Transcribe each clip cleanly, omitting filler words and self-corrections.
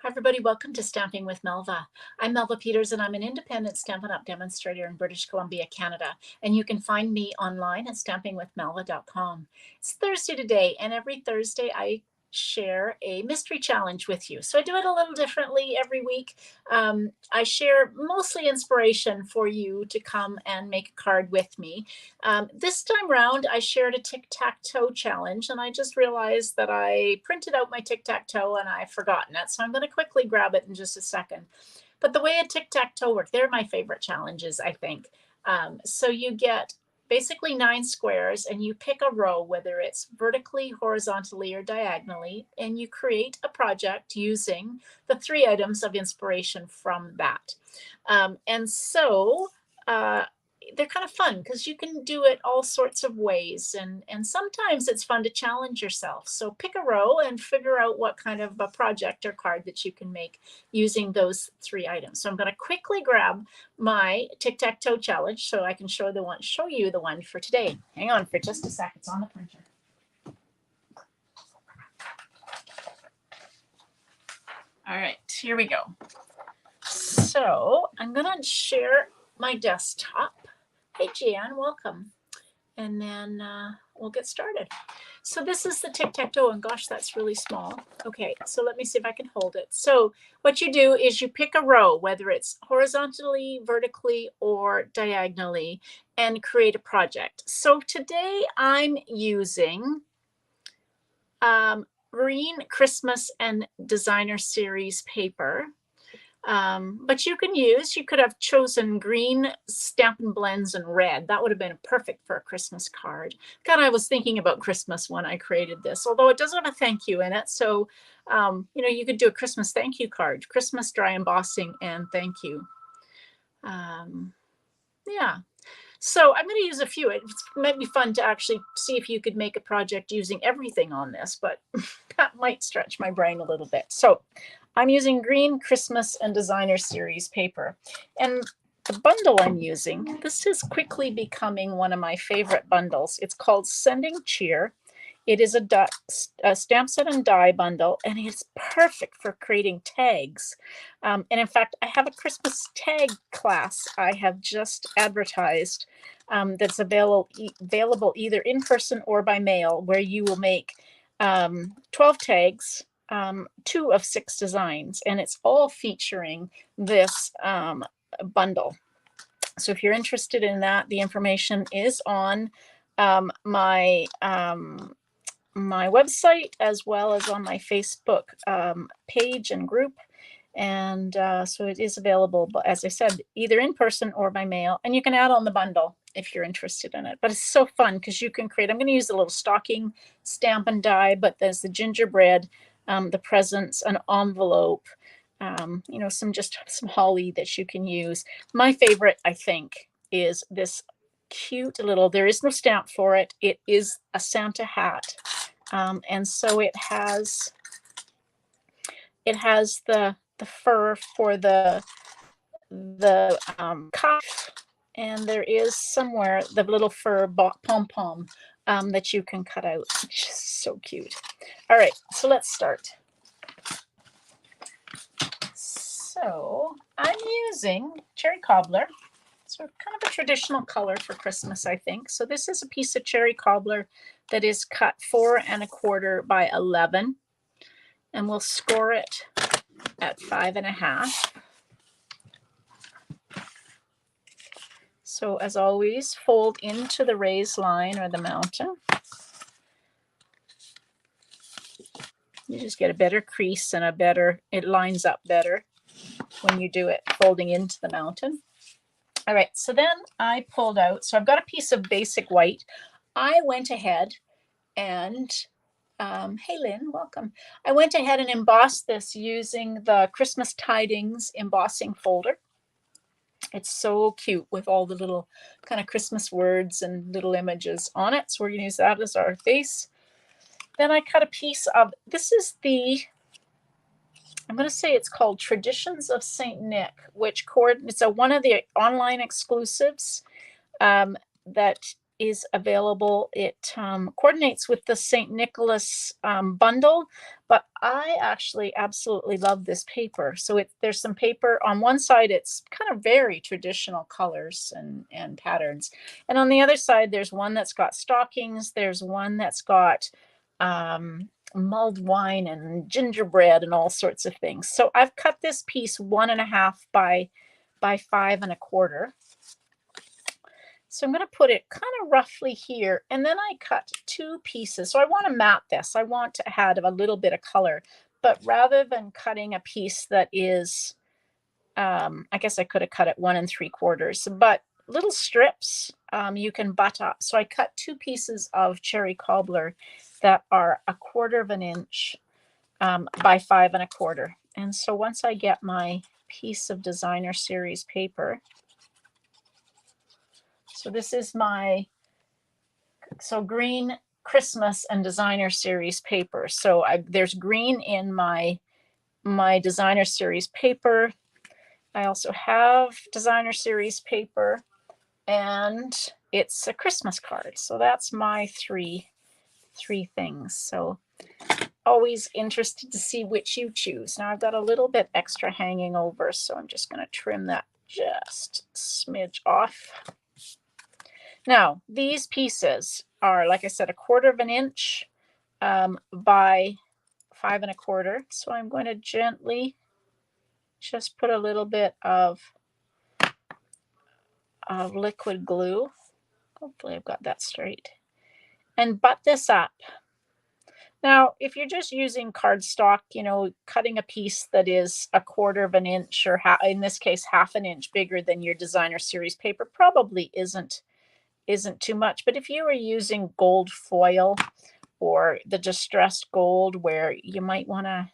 Hi, everybody. Welcome to Stamping with Melva. I'm Melva Peters, and I'm an independent Stampin' Up! Demonstrator in British Columbia, Canada. And you can find me online at stampingwithmelva.com. It's Thursday today, and every Thursday I share a mystery challenge with you. So I do it a little differently every week. I share mostly inspiration for you to come and make a card with me. This time round, I shared a tic-tac-toe challenge, and I just realized that I printed out my tic-tac-toe and I've forgotten it. So I'm going to quickly grab it in just a second. But the way a tic-tac-toe works, they're my favorite challenges, I think. So you get basically 9 squares and you pick a row, whether it's vertically, horizontally, or diagonally, and you create a project using the 3 items of inspiration from that. They're kind of fun because you can do it all sorts of ways, and sometimes it's fun to challenge yourself. So pick a row and figure out what kind of a project or card that you can make using those 3 items. So I'm going to quickly grab my tic-tac-toe challenge so I can show you the one for today. Hang on for just a sec. It's on the printer. All right, here we go. So I'm going to share my desktop. Hey, Jan, welcome. And then we'll get started. So this is the tic-tac-toe, and gosh, that's really small. Okay, so let me see if I can hold it. So what you do is you pick a row, whether it's horizontally, vertically, or diagonally, and create a project. So today I'm using Green Christmas and Designer Series paper. But you could have chosen green Stampin' Blends and red. That would have been perfect for a Christmas card. God, I was thinking about Christmas when I created this, although it doesn't have a thank you in it. So, you could do a Christmas thank you card, Christmas dry embossing and thank you. Yeah. So I'm going to use a few. It might be fun to actually see if you could make a project using everything on this, but that might stretch my brain a little bit. So I'm using Green Christmas and Designer Series paper. And the bundle I'm using, this is quickly becoming one of my favorite bundles. It's called Sending Cheer. It is a stamp set and die bundle, and it's perfect for creating tags. And in fact, I have a Christmas tag class I have just advertised that's available either in person or by mail, where you will make 12 tags, 2 of 6 designs, and it's all featuring this bundle. So if you're interested in that, the information is on my website, as well as on my Facebook page and group. And so it is available, but as I said, either in person or by mail. And you can add on the bundle if you're interested in it. But it's so fun because you can create, I'm going to use a little stocking stamp and die, but there's the gingerbread, the presents, an envelope, some holly that you can use. My favorite, I think, is this cute little, there is no stamp for it. It is a Santa hat. And so it has the fur for the cuff, and there is somewhere the little fur pom-pom that you can cut out. It's just so cute. All right, so let's start. So I'm using cherry cobbler. So kind of a traditional color for Christmas, I think. So this is a piece of cherry cobbler that is cut 4 1/4 by 11. And we'll score it at 5 1/2. So as always, fold into the raised line or the mountain. You just get a better crease and it lines up better when you do it folding into the mountain. All right, so then I pulled out, so I've got a piece of basic white. I went ahead and, hey Lynn, welcome. I went ahead and embossed this using the Christmas Tidings embossing folder. It's so cute with all the little kind of Christmas words and little images on it. So we're going to use that as our base. Then I cut a piece of, this is I'm going to say it's called Traditions of St. Nick, which it's one of the online exclusives that is available. It coordinates with the St. Nicholas bundle, but I actually absolutely love this paper. So there's some paper on one side, it's kind of very traditional colors and patterns. And on the other side, there's one that's got stockings. There's one that's got mulled wine and gingerbread and all sorts of things. So I've cut this piece 1.5 by 5.25. So I'm going to put it kind of roughly here, and then I cut 2 pieces. So I want to mat this. I want to add a little bit of color, but rather than cutting a piece that is, I guess I could have cut it 1 3/4, but little strips you can butt up. So I cut 2 pieces of cherry cobbler that are 1/4 inch by 5.25. And so once I get my piece of designer series paper, so this is my green Christmas and designer series paper. So there's green in my designer series paper. I also have designer series paper, and it's a Christmas card. So that's my three things. So always interested to see which you choose. Now I've got a little bit extra hanging over, so I'm just going to trim that just a smidge off. Now, these pieces are, like I said, 1/4 inch by 5.25. So I'm going to gently just put a little bit of liquid glue. Hopefully I've got that straight. And butt this up. Now, if you're just using cardstock, cutting a piece that is 1/4 inch or in this case, 1/2 inch bigger than your designer series paper probably isn't too much. But if you were using gold foil or the distressed gold, where you might want to,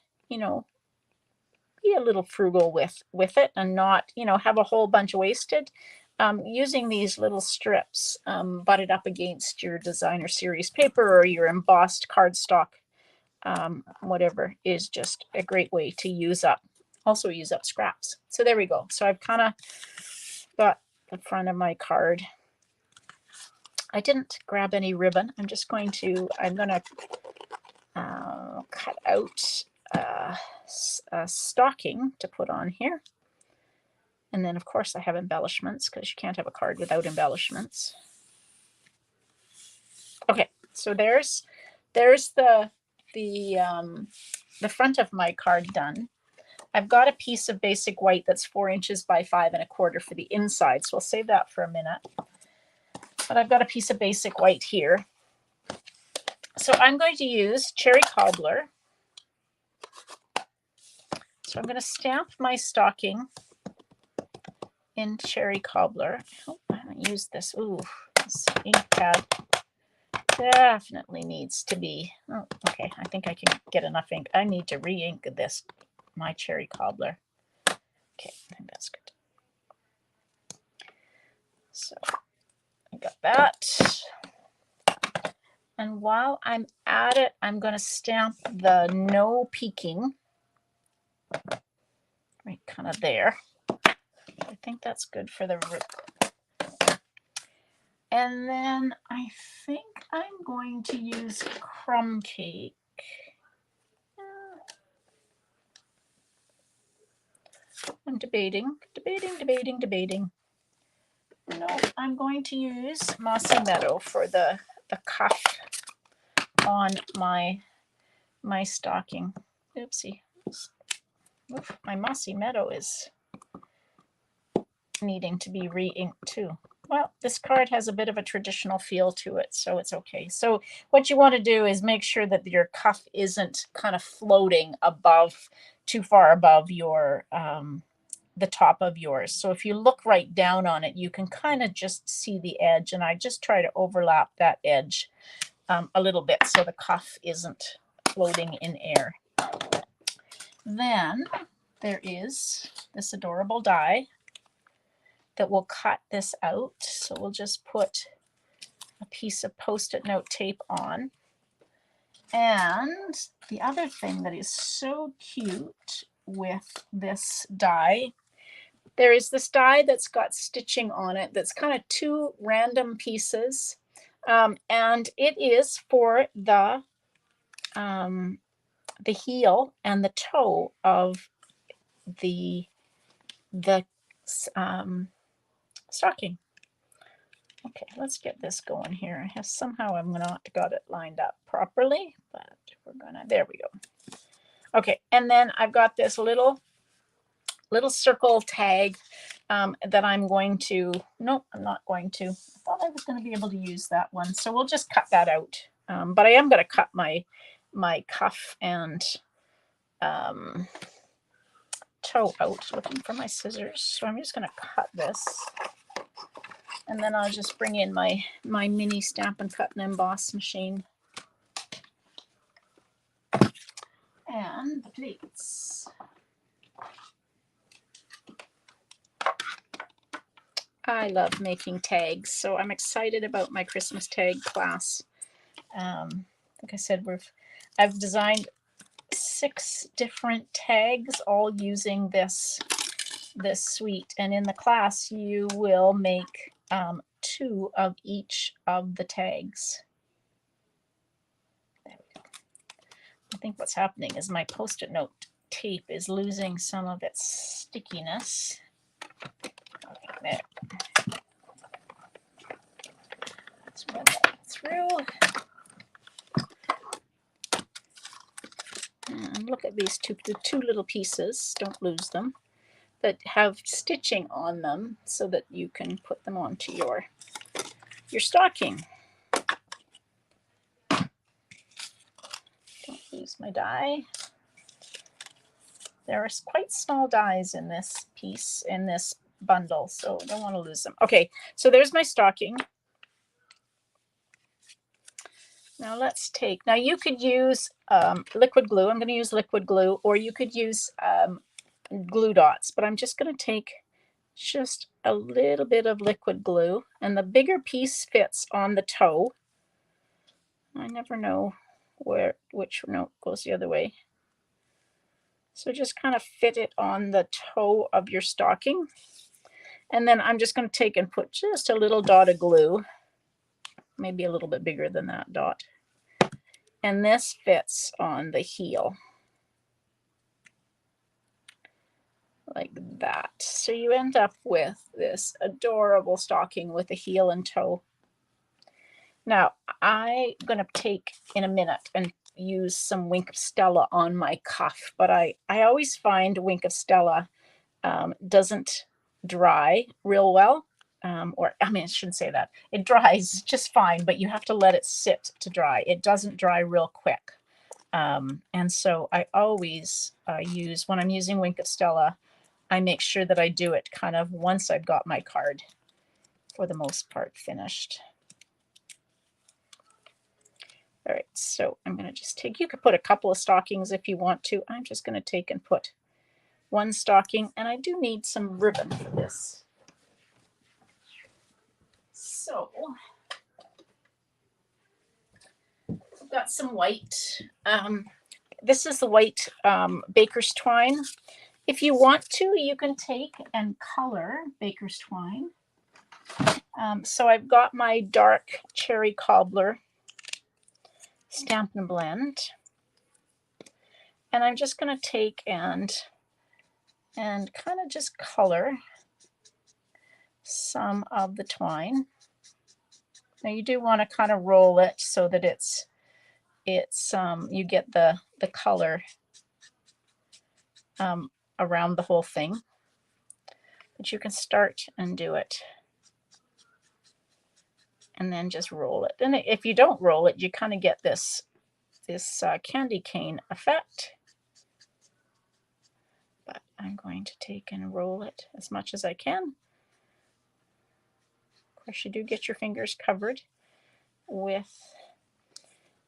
be a little frugal with it and not, have a whole bunch wasted, using these little strips butted up against your designer series paper or your embossed cardstock, whatever, is just a great way to use up scraps. So there we go. So I've kind of got the front of my card. I didn't grab any ribbon. I'm going to cut out a stocking to put on here. And then, of course, I have embellishments, because you can't have a card without embellishments. Okay, so there's the front of my card done. I've got a piece of basic white that's 4 inches by 5.25 for the inside, so I'll save that for a minute. But I've got a piece of basic white here. So I'm going to use cherry cobbler. So I'm going to stamp my stocking in cherry cobbler. Oh, I haven't used this. Ooh, this ink pad definitely needs to be. Oh, okay. I think I can get enough ink. I need to re-ink my cherry cobbler. Okay, I think that's good. So I got that. And while I'm at it, I'm going to stamp the no peeking right kind of there. I think that's good for the rip. And then I think I'm going to use crumb cake. I'm debating. No, I'm going to use Mossy Meadow for the cuff on my stocking. Oopsie. Oof, my Mossy Meadow is needing to be re-inked too. Well, this card has a bit of a traditional feel to it, so it's okay. So what you want to do is make sure that your cuff isn't kind of floating too far above your the top of yours. So if you look right down on it, you can kind of just see the edge, and I just try to overlap that edge a little bit so the cuff isn't floating in air. Then there is this adorable die that will cut this out. So we'll just put a piece of Post-it note tape on. And the other thing that is so cute with this die, there is this die that's got stitching on it that's kind of 2 random pieces. And it is for the heel and the toe of the stocking. Okay, let's get this going here. I have somehow I'm not got it lined up properly, but we're gonna, there we go. Okay, and then I've got this little circle tag that I'm going to, nope, I'm not going to. I thought I was going to be able to use that one. So we'll just cut that out. But I am going to cut my cuff and toe out, looking for my scissors. So I'm just going to cut this. And then I'll just bring in my mini Stampin' Cut and Emboss machine. And the pleats. I love making tags, so I'm excited about my Christmas tag class. Like I said, I've designed 6 different tags, all using this suite. And in the class, you will make 2 of each of the tags. There we go. I think what's happening is my Post-it note tape is losing some of its stickiness. Okay, there. Let's run that through. And look at these the two little pieces, don't lose them, that have stitching on them so that you can put them onto your stocking. Don't lose my die. There are quite small dies in this piece, in this bundle, so I don't want to lose them. Okay, so there's my stocking. Now let's take, now you could use liquid glue. I'm going to use liquid glue, or you could use glue dots, but I'm just going to take just a little bit of liquid glue, and the bigger piece fits on the toe. I never know which note goes the other way. So just kind of fit it on the toe of your stocking. And then I'm just going to take and put just a little dot of glue, maybe a little bit bigger than that dot. And this fits on the heel. Like that. So you end up with this adorable stocking with a heel and toe. Now, I'm going to take in a minute and use some Wink of Stella on my cuff, but I always find Wink of Stella doesn't dry real well. Or, I mean, I shouldn't say that. It dries just fine, but you have to let it sit to dry. It doesn't dry real quick. And so I always use, when I'm using Wink of Stella, I make sure that I do it kind of once I've got my card, for the most part, finished. All right, so I'm going to just take, you could put a couple of stockings if you want to. I'm just going to take and put one stocking, and I do need some ribbon for this. So I've got some white. This is the white baker's twine. If you want to, you can take and color baker's twine. So I've got my dark cherry cobbler Stampin' Blend, and I'm just going to take and kind of just color some of the twine. Now you do want to kind of roll it so that it's you get the color around the whole thing, but you can start and do it and then just roll it. And if you don't roll it, you kind of get this candy cane effect. But I'm going to take and roll it as much as I can. Of course, you do get your fingers covered with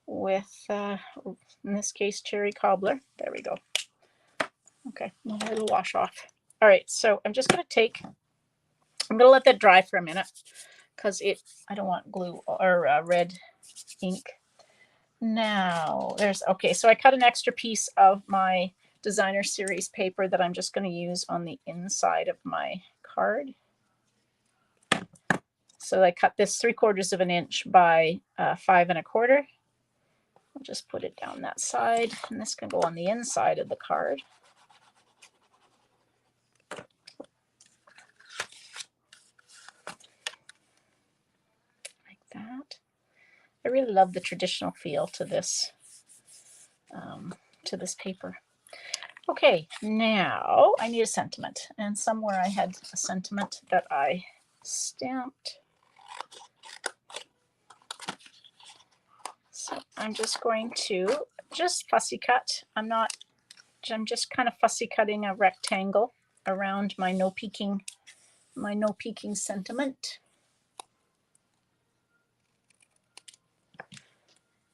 in this case, cherry cobbler. There we go. Okay, it'll wash off. All right, so I'm just going to take, I'm going to let that dry for a minute, because I don't want glue or red ink. Now okay, so I cut an extra piece of my designer series paper that I'm just going to use on the inside of my card. So I cut this 3/4 of an inch by 5 1/4. I'll just put it down that side, and this can go on the inside of the card. Like that. I really love the traditional feel to this paper. Okay, now I need a sentiment, and somewhere I had a sentiment that I stamped. So I'm just going to fussy cut. I'm just kind of fussy cutting a rectangle around my no peeking sentiment.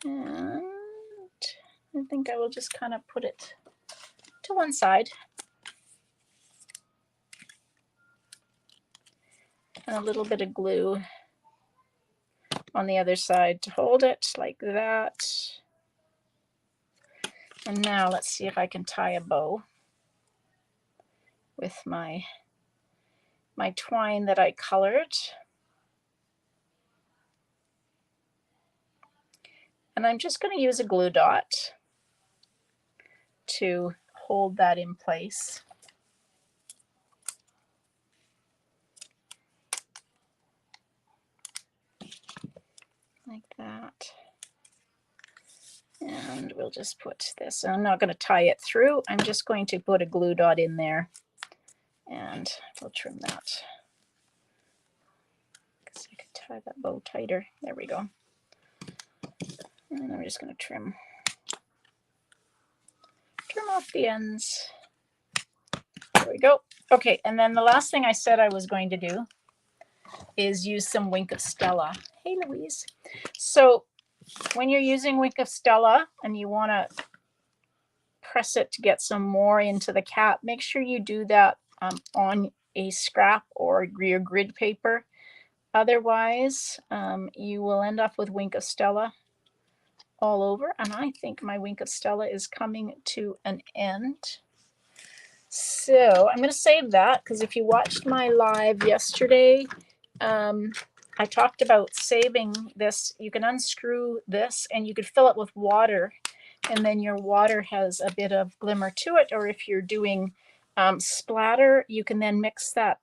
And I think I will just kind of put it to one side. And a little bit of glue on the other side to hold it like that. And now let's see if I can tie a bow with my twine that I colored. And I'm just going to use a glue dot to hold that in place. Like that. And we'll just put this, I'm not going to tie it through, I'm just going to put a glue dot in there, and we'll trim that. Because I could tie that bow tighter. There we go. And I'm just going to trim off the ends. There we go. Okay, and then the last thing I said I was going to do is use some Wink of Stella. Hey, Louise. So when you're using Wink of Stella and you want to press it to get some more into the cap, make sure you do that on a scrap or your grid paper. Otherwise, you will end up with Wink of Stella all over. And I think my Wink of Stella is coming to an end. So I'm going to save that, because if you watched my live yesterday, I talked about saving this. You can unscrew this and you could fill it with water, and then your water has a bit of glimmer to it. Or if you're doing splatter, you can then mix that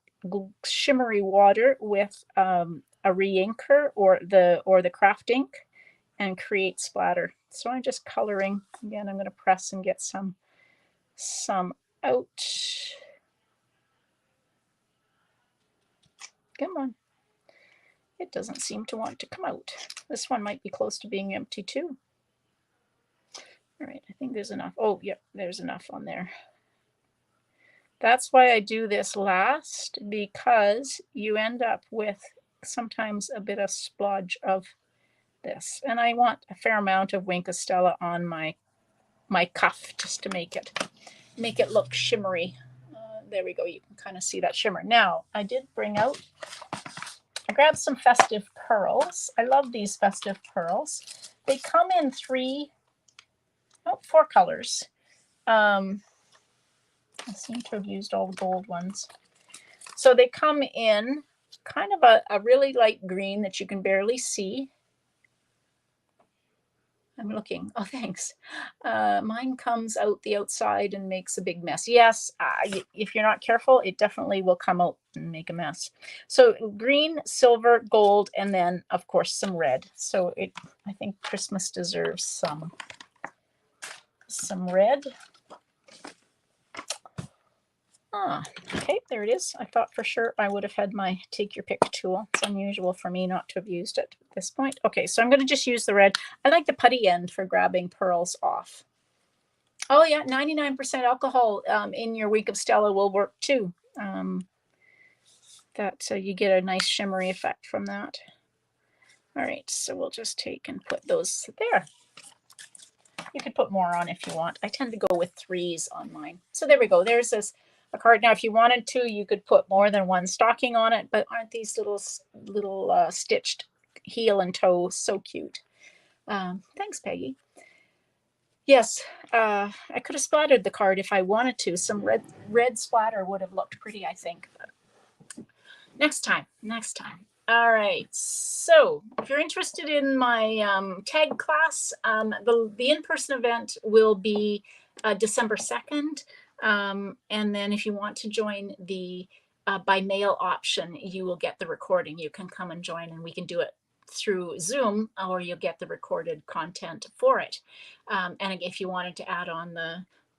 shimmery water with a re-inker or the craft ink and create splatter. So I'm just coloring. Again, I'm going to press and get some out. Come on. It doesn't seem to want to come out. This one might be close to being empty too. All right, I think there's enough. Oh, yep, there's enough on there. That's why I do this last, because you end up with sometimes a bit of splodge of this. And I want a fair amount of Wink of Stella on my cuff, just to make it look shimmery. There we go. You can kind of see that shimmer. Now, I did bring out, I grabbed some festive pearls. I love these festive pearls. They come in 4 colors. I seem to have used all the gold ones. So they come in kind of a really light green that you can barely see. I'm looking. Oh, thanks. Mine comes out the outside and makes a big mess. Yes, if you're not careful, it definitely will come out and make a mess. So green, silver, gold, and then, of course, some red. So I think Christmas deserves some red. Okay, there it is. I thought for sure I would have had my take your pick tool. It's unusual for me not to have used it at this point. Okay, so I'm going to just use the red. I like the putty end for grabbing pearls off. Oh yeah, 99% alcohol in your Wink of Stella will work too. You get a nice shimmery effect from that. All right, so we'll just take and put those there. You could put more on if you want. I tend to go with 3s on mine. So there we go. There's a card. Now, if you wanted to, you could put more than one stocking on it, but aren't these little stitched heel and toe so cute? Thanks, Peggy. Yes, I could have splattered the card if I wanted to. Some red splatter would have looked pretty, I think. But next time. All right. So if you're interested in my tag class, the in-person event will be December 2nd. And then if you want to join the by mail option, you will get the recording. You can come and join and we can do it through Zoom, or you'll get the recorded content for it. And if you wanted to add on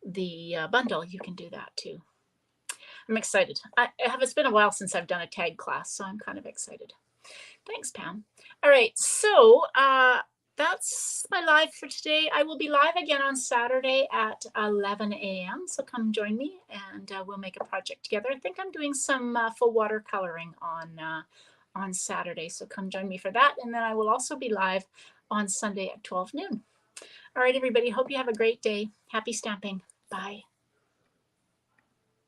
the bundle, you can do that too. I'm excited. It's been a while since I've done a tag class, so I'm kind of excited. Thanks, Pam. All right, so that's my live for today. I will be live again on Saturday at 11 a.m. So come join me and we'll make a project together. I think I'm doing some full watercoloring on Saturday. So come join me for that. And then I will also be live on Sunday at 12 noon. All right, everybody. Hope you have a great day. Happy stamping. Bye.